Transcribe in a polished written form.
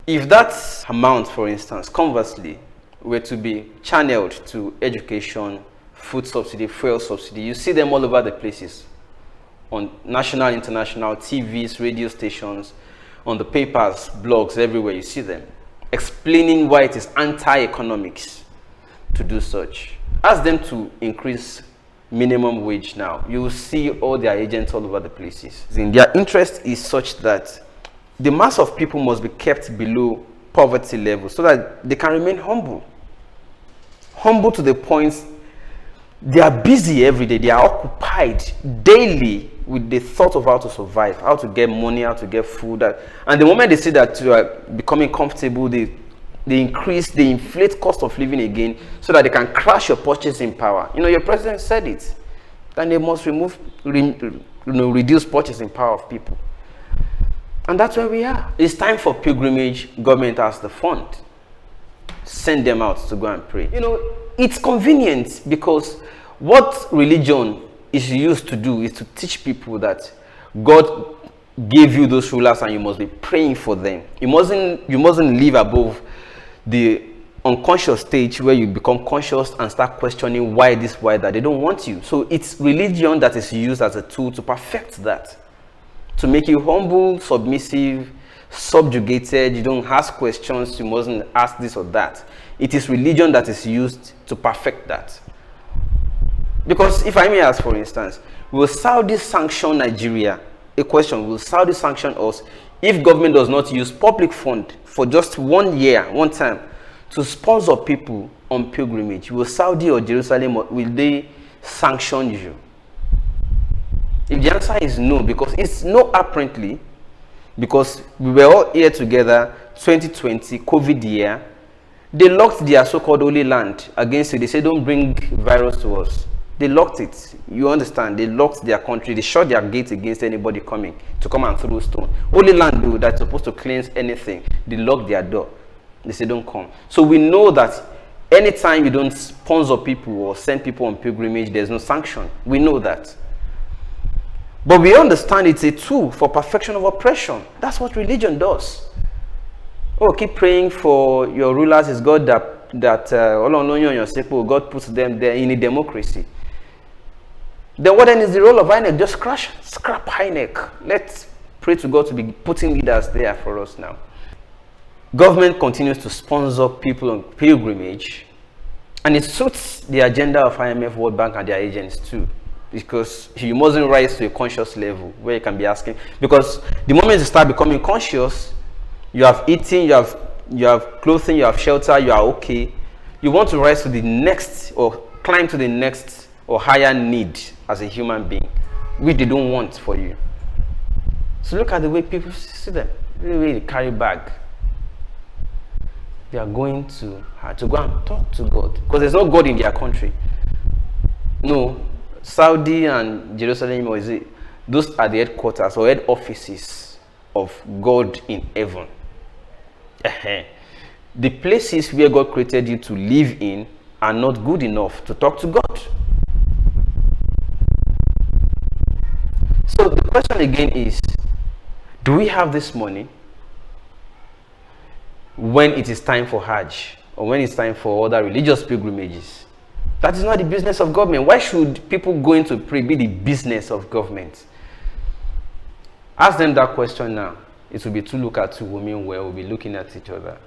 If that amount, for instance, conversely, were to be channeled to education, food subsidy, fuel subsidy, you see them all over the places, on national, international, TVs, radio stations, on the papers, blogs, everywhere you see them, explaining why it is anti-economics to do such. Ask them to increase minimum wage now. You will see all their agents all over the places. Their interest is such that the mass of people must be kept below poverty level so that they can remain humble. Humble to the point they are busy every day. They are occupied daily with the thought of how to survive, how to get money, how to get food. And the moment they see that you are becoming comfortable, they inflate cost of living again so that they can crash your purchasing power. You know, your president said it. Then they must reduce purchasing power of people. And that's where we are. It's time for pilgrimage. Government has the fund. Send them out to go and pray. You know, it's convenient because what religion is used to do is to teach people that God gave you those rulers and you must be praying for them. You mustn't live above the unconscious stage where you become conscious and start questioning why this, why that. They don't want you. So it's religion that is used as a tool to perfect that. To make you humble, submissive, subjugated. You don't ask questions. You mustn't ask this or that. It is religion that is used to perfect that. Because if I may ask, for instance, will Saudi sanction Nigeria? A question, will Saudi sanction us if government does not use public fund for just 1 year, one time, to sponsor people on pilgrimage? Will Saudi or Jerusalem, will they sanction you? If the answer is no, because it's no apparently, because we were all here together, 2020, COVID year, they locked their so-called Holy Land against it. They said, don't bring virus to us. They locked it. You understand? They locked their country. They shut their gates against anybody coming to come and throw stone. Holy Land, though, that's supposed to cleanse anything, they locked their door. They say, don't come. So we know that anytime you don't sponsor people or send people on pilgrimage, there's no sanction. We know that. But we understand it's a tool for perfection of oppression. That's what religion does. Oh, keep praying for your rulers. It's God God puts them there in a democracy. Then what then is the role of INEC? Just scrap INEC. Let's pray to God to be putting leaders there for us now. Government continues to sponsor people on pilgrimage, and it suits the agenda of IMF, World Bank, and their agents too. Because you mustn't rise to a conscious level where you can be asking. Because the moment you start becoming conscious, you have eating, you have clothing, you have shelter, you are okay. You want to rise to the next or climb to the next or higher need as a human being, which they don't want for you. So look at the way people see them. They carry bag. They are going to go and talk to God. Because there's no God in their country. No. Saudi and Jerusalem, or is it, those are the headquarters or head offices of God in heaven. The places where God created you to live in are not good enough to talk to God. So the question again is, do we have this money when it is time for Hajj or when it's time for other religious pilgrimages? That is not the business of government. Why should people going to pray be the business of government? Ask them that question now. It will be two look at two women where we'll be looking at each other.